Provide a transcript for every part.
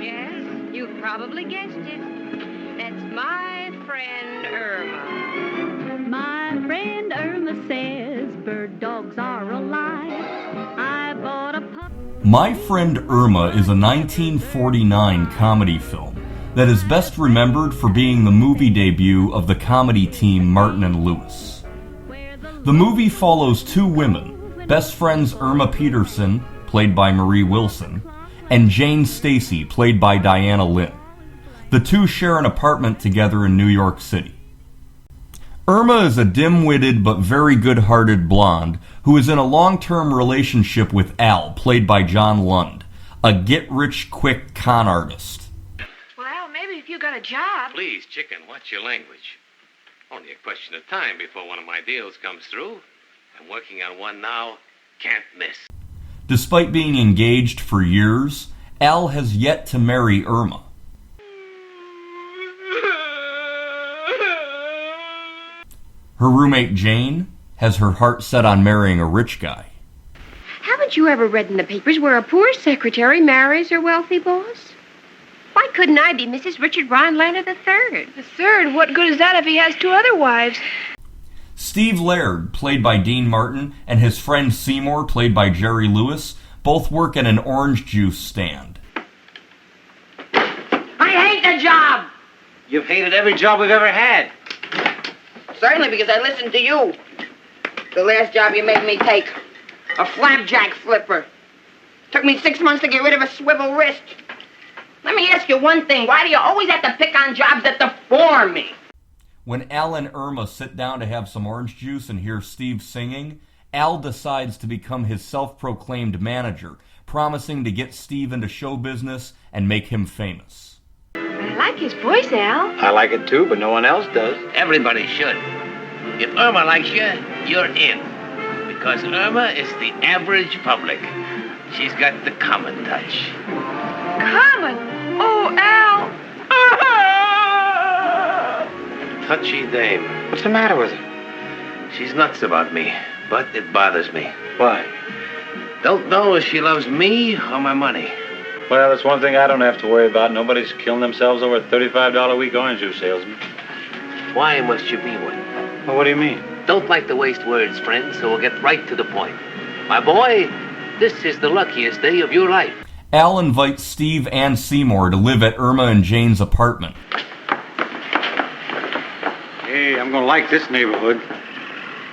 Yes, you've probably guessed it. That's my friend Irma. My friend Irma says bird dogs are alive. I bought a pup. My Friend Irma is a 1949 comedy film that is best remembered for being the movie debut of the comedy team Martin and Lewis. The movie follows two women, best friends Irma Peterson, played by Marie Wilson, and Jane Stacy, played by Diana Lynn. The two share an apartment together in New York City. Irma is a dim-witted but very good-hearted blonde who is in a long-term relationship with Al, played by John Lund, a get-rich-quick con artist. Well, Al, maybe if you got a job... Please, chicken, watch your language. Only a question of time before one of my deals comes through. I'm working on one now. Can't miss. Despite being engaged for years, Al has yet to marry Irma. Her roommate Jane has her heart set on marrying a rich guy. Haven't you ever read in the papers where a poor secretary marries her wealthy boss? Why couldn't I be Mrs. Richard Rhinelander III? The third? What good is that if he has two other wives? Steve Laird, played by Dean Martin, and his friend Seymour, played by Jerry Lewis, both work at an orange juice stand. I hate the job! You've hated every job we've ever had. Certainly, because I listened to you. The last job you made me take. A flapjack flipper. Took me 6 months to get rid of a swivel wrist. Let me ask you one thing. Why do you always have to pick on jobs that deform me? When Al and Irma sit down to have some orange juice and hear Steve singing, Al decides to become his self-proclaimed manager, promising to get Steve into show business and make him famous. I like his voice, Al. I like it too, but no one else does. Everybody should. If Irma likes you, you're in. Because Irma is the average public. She's got the common touch. Common? Oh, Al. Touchy dame. What's the matter with her? She's nuts about me, but it bothers me. Why? Don't know if she loves me or my money. Well, that's one thing I don't have to worry about. Nobody's killing themselves over a $35 a week orange juice salesman. Why must you be one? Well, what do you mean? Don't like to waste words, friend, so we'll get right to the point. My boy, this is the luckiest day of your life. Al invites Steve and Seymour to live at Irma and Jane's apartment. Hey, I'm gonna like this neighborhood.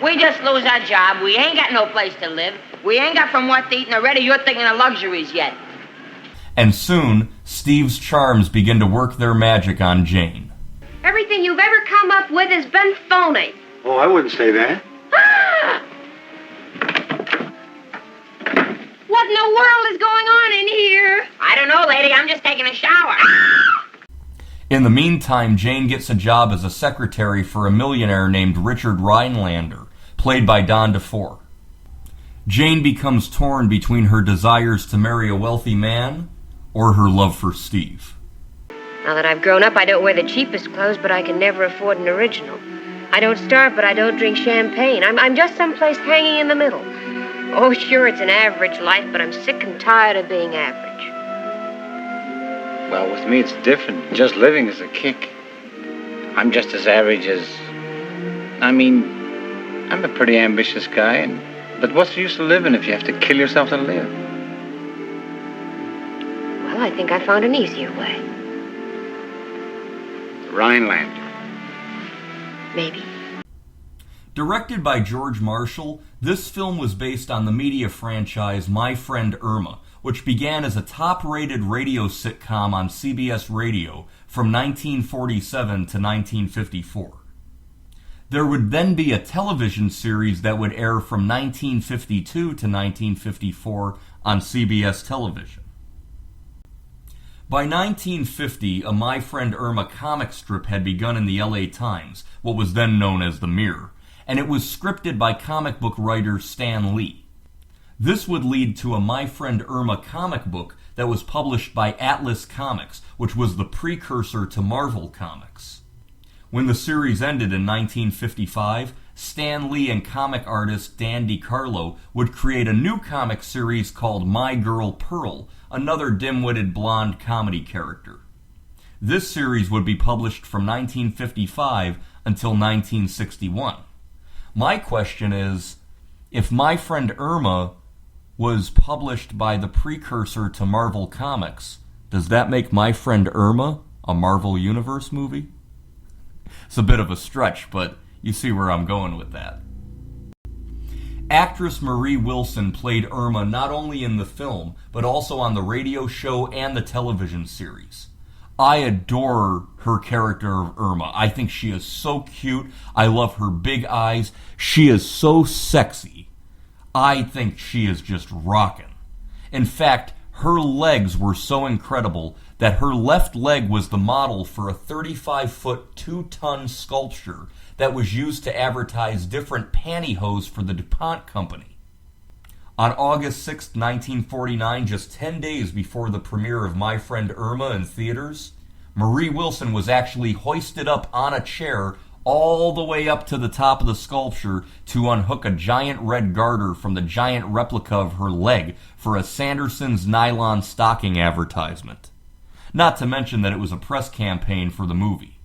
We just lose our job. We ain't got no place to live. We ain't got from what to eat, and already you're thinking of luxuries yet. And soon, Steve's charms begin to work their magic on Jane. Everything you've ever come up with has been phony. Oh, I wouldn't say that. Ah! What in the world is going on in here? I don't know, lady. I'm just taking a shower. In the meantime, Jane gets a job as a secretary for a millionaire named Richard Rhinelander, played by DeFore. Jane becomes torn between her desires to marry a wealthy man or her love for Steve. Now that I've grown up, I don't wear the cheapest clothes, but I can never afford an original. I don't starve, but I don't drink champagne. I'm just someplace hanging in the middle. Oh, sure, it's an average life, but I'm sick and tired of being average. Well, with me, it's different. Just living is a kick. I'm just as average as... I'm a pretty ambitious guy, but what's the use of living if you have to kill yourself to live? Well, I think I found an easier way. Rhinelander. Maybe. Directed by George Marshall, this film was based on the media franchise My Friend Irma, which began as a top-rated radio sitcom on CBS Radio from 1947 to 1954. There would then be a television series that would air from 1952 to 1954 on CBS television. By 1950, a My Friend Irma comic strip had begun in the LA Times, what was then known as the Mirror, and it was scripted by comic book writer Stan Lee. This would lead to a My Friend Irma comic book that was published by Atlas Comics, which was the precursor to Marvel Comics. When the series ended in 1955, Stan Lee and comic artist Dan DiCarlo would create a new comic series called My Girl Pearl, another dim-witted blonde comedy character. This series would be published from 1955 until 1961. My question is, if My Friend Irma was published by the precursor to Marvel Comics, does that make My Friend Irma a Marvel Universe movie? It's a bit of a stretch, but you see where I'm going with that. Actress Marie Wilson played Irma not only in the film, but also on the radio show and the television series. I adore her character of Irma. I think she is so cute. I love her big eyes. She is so sexy. I think she is just rocking. In fact, her legs were so incredible that her left leg was the model for a 35-foot, 2-ton sculpture that was used to advertise different pantyhose for the DuPont company. On August 6, 1949, just 10 days before the premiere of My Friend Irma in theaters, Marie Wilson was actually hoisted up on a chair all the way up to the top of the sculpture to unhook a giant red garter from the giant replica of her leg for a Sanderson's nylon stocking advertisement. Not to mention that it was a press campaign for the movie.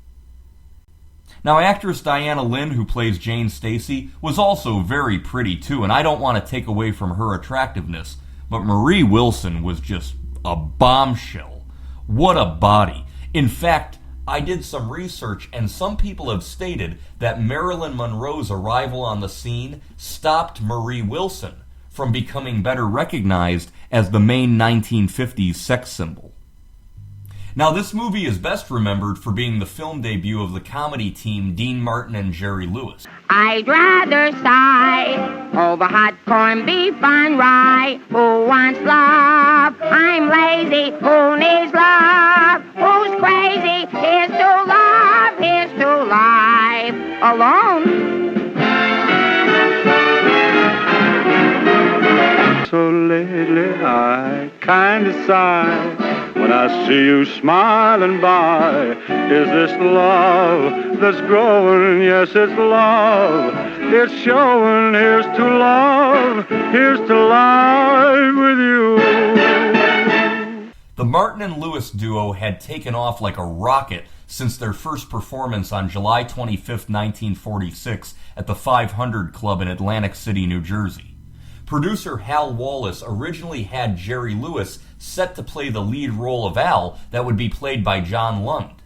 Now, actress Diana Lynn, who plays Jane Stacy, was also very pretty too, and I don't want to take away from her attractiveness, but Marie Wilson was just a bombshell. What a body. In fact, I did some research, and some people have stated that Marilyn Monroe's arrival on the scene stopped Marie Wilson from becoming better recognized as the main 1950s sex symbol. Now, this movie is best remembered for being the film debut of the comedy team Dean Martin and Jerry Lewis. I'd rather sigh over hot corned beef on rye. Who wants love? I'm lazy. Who needs love? Who's crazy? Here's to love. Here's to life alone. So lately I kind of sigh when I see you smiling by. Is this love that's growing? Yes, it's love. It's showing. Here's to love. Here's to life with you. The Martin and Lewis duo had taken off like a rocket since their first performance on July 25, 1946 at the 500 Club in Atlantic City, New Jersey. Producer Hal Wallace originally had Jerry Lewis set to play the lead role of Al that would be played by John Lund.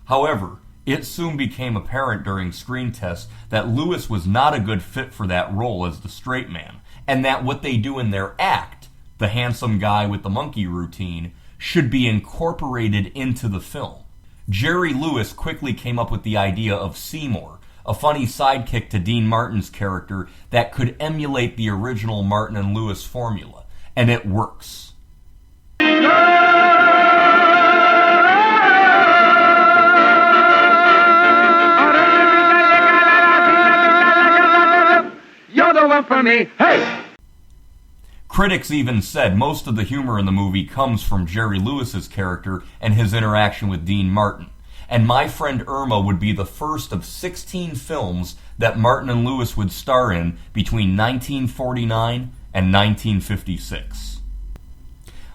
However, it soon became apparent during screen tests that Lewis was not a good fit for that role as the straight man, and that what they do in their act, the handsome guy with the monkey routine, should be incorporated into the film. Jerry Lewis quickly came up with the idea of Seymour, a funny sidekick to Dean Martin's character that could emulate the original Martin and Lewis formula, and it works. You're the one for me. Hey! Critics even said most of the humor in the movie comes from Jerry Lewis's character and his interaction with Dean Martin. And My Friend Irma would be the first of 16 films that Martin and Lewis would star in between 1949 and 1956.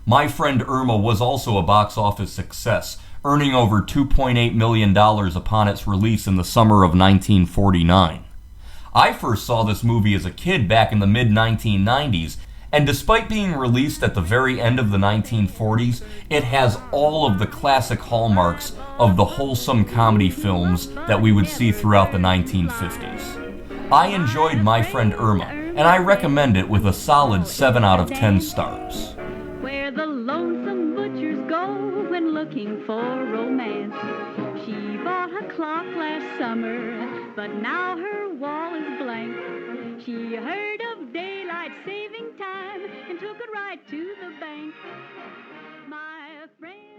My Friend Irma was also a box office success, earning over $2.8 million upon its release in the summer of 1949. I first saw this movie as a kid back in the mid-1990s, and despite being released at the very end of the 1940s, it has all of the classic hallmarks of the wholesome comedy films that we would see throughout the 1950s. I enjoyed My Friend Irma, and I recommend it with a solid 7 out of 10 stars. Where the lonesome butchers go when looking for romance. She bought a clock last summer, but now her wall is blank. She heard of daylight saving time and took it right to the bank. My friend